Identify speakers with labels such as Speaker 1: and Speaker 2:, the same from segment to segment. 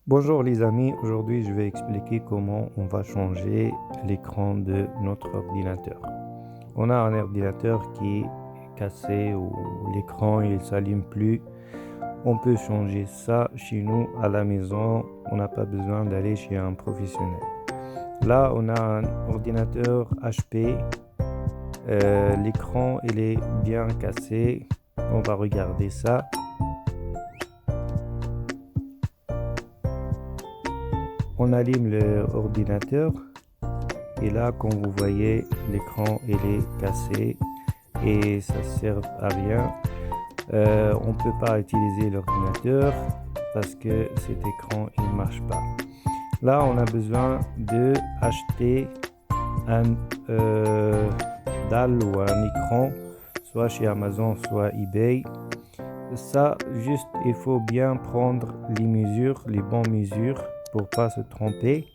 Speaker 1: Bonjour les amis, aujourd'hui je vais expliquer comment on va changer l'écran de notre ordinateur. On a un ordinateur qui est cassé ou l'écran il s'allume plus. On peut changer ça chez nous à la maison, on n'a pas besoin d'aller chez un professionnel. Là on a un ordinateur HP, l'écran il est bien cassé, on va regarder ça. On allume l'ordinateur et là comme vous voyez l'écran il est cassé et ça sert à rien. On ne peut pas utiliser l'ordinateur parce que cet écran il marche pas. Là on a besoin de acheter un dalle ou un écran soit chez Amazon soit eBay. Ça juste il faut bien prendre les mesures, les bonnes mesures pour pas se tromper.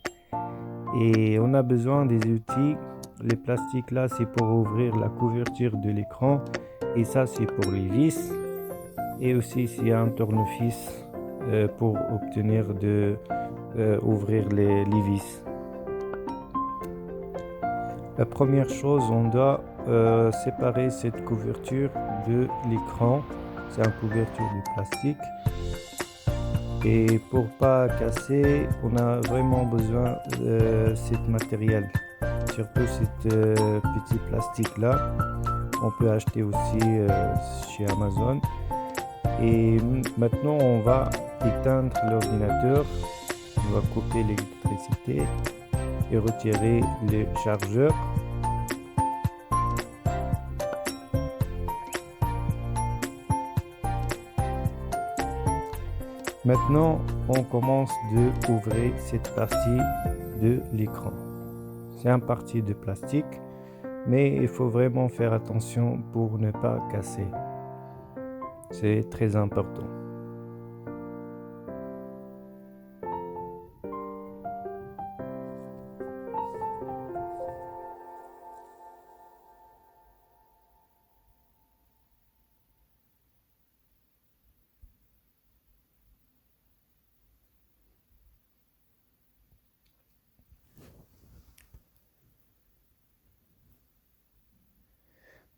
Speaker 1: Et on a besoin des outils. Les plastiques là c'est pour ouvrir la couverture de l'écran et ça c'est pour les vis et aussi il y a un tournevis pour obtenir de ouvrir les vis. La première chose, on doit séparer cette couverture de l'écran. C'est une couverture de plastique. Et pour pas casser, on a vraiment besoin de ce matériel, surtout ce petit plastique là. On peut acheter aussi chez Amazon. Et maintenant, on va éteindre l'ordinateur. On va couper l'électricité et retirer le chargeur. Maintenant, on commence d'ouvrir cette partie de l'écran. C'est une partie de plastique, mais il faut vraiment faire attention pour ne pas casser. C'est très important.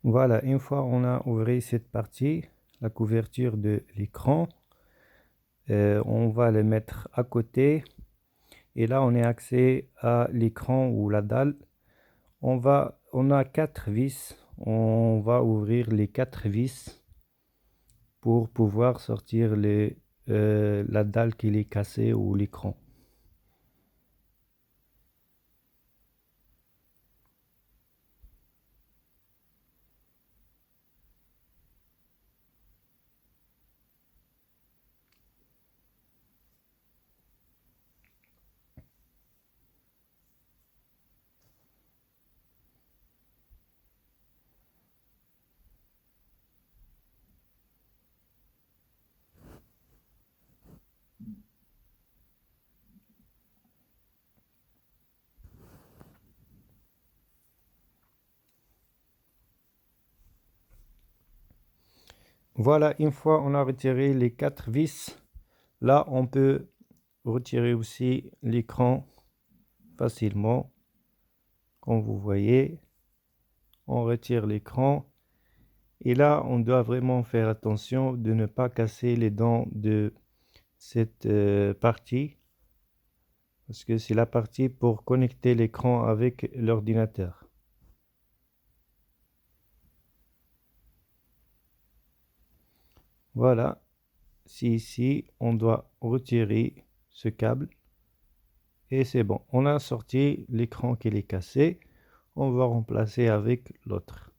Speaker 1: Voilà, une fois on a ouvert cette partie, la couverture de l'écran, on va le mettre à côté. Et là, on est accès à l'écran ou la dalle. On a 4 vis. On va ouvrir les 4 vis pour pouvoir sortir la dalle qui est cassée ou l'écran. Voilà, une fois on a retiré les 4 vis, là on peut retirer aussi l'écran facilement. Comme vous voyez, on retire l'écran. Et là, on doit vraiment faire attention de ne pas casser les dents de cette partie. Parce que c'est la partie pour connecter l'écran avec l'ordinateur. Voilà. Ici, on doit retirer ce câble. Et c'est bon. On a sorti l'écran qui est cassé. On va remplacer avec l'autre.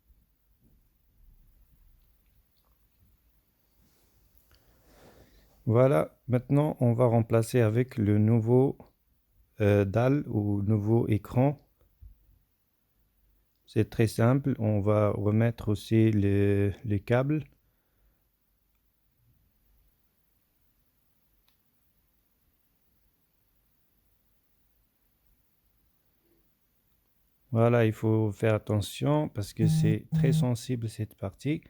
Speaker 1: Voilà. Maintenant, on va remplacer avec le nouveau dalle ou nouveau écran. C'est très simple. On va remettre aussi les câbles. Voilà, il faut faire attention parce que c'est très sensible cette partie.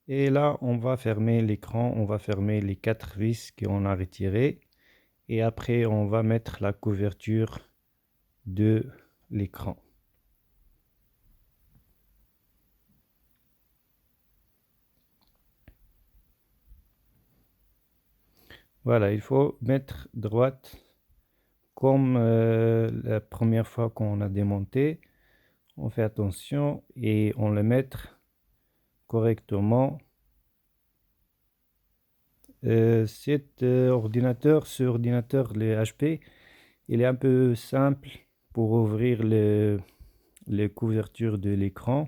Speaker 1: Et là, on va fermer l'écran, on va fermer les 4 vis qu'on a retirées. et après on va mettre la couverture de l'écran. Voilà, il faut mettre droite comme la première fois qu'on a démonté. On fait attention et on le met correctement. Cet ordinateur, ce ordinateur, le HP, il est un peu simple pour ouvrir les couvertures de l'écran.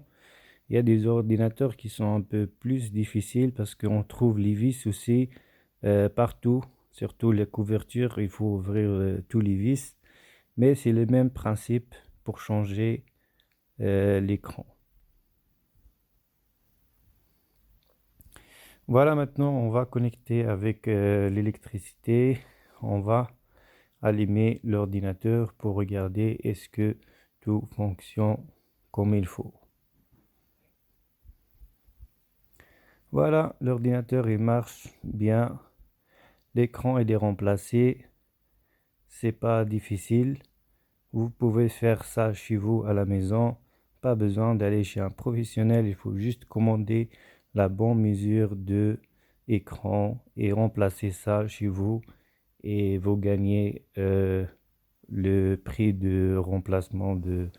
Speaker 1: Il y a des ordinateurs qui sont un peu plus difficiles parce qu'on trouve les vis aussi partout, surtout les couvertures, il faut ouvrir tous les vis. Mais c'est le même principe pour changer l'écran. Voilà, maintenant on va connecter avec l'électricité. On va allumer l'ordinateur pour regarder est-ce que tout fonctionne comme il faut. Voilà, l'ordinateur il marche bien. L'écran est remplacé. C'est pas difficile. Vous pouvez faire ça chez vous à la maison. Pas besoin d'aller chez un professionnel. Il faut juste commander la bonne mesure de écran et remplacer ça chez vous. Et vous gagnez le prix de remplacement de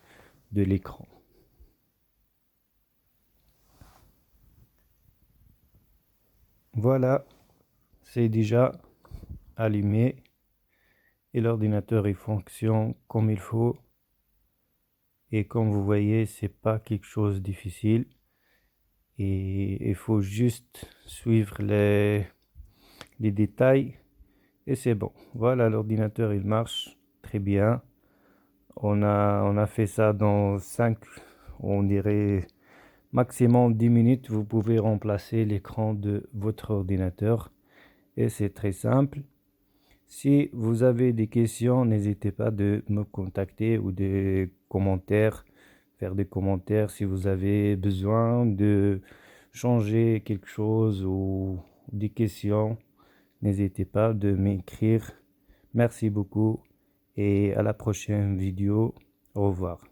Speaker 1: l'écran. Voilà, c'est déjà allumé et l'ordinateur il fonctionne comme il faut. Et comme vous voyez, c'est pas quelque chose de difficile. Et il faut juste suivre les détails et c'est bon. Voilà, l'ordinateur il marche très bien. On a fait ça dans 5, on dirait maximum 10 minutes. Vous pouvez remplacer l'écran de votre ordinateur et c'est très simple. Si vous avez des questions, n'hésitez pas de me contacter ou des commentaires, faire des commentaires si vous avez besoin de changer quelque chose ou des questions. N'hésitez pas de m'écrire. Merci beaucoup et à la prochaine vidéo. Au revoir.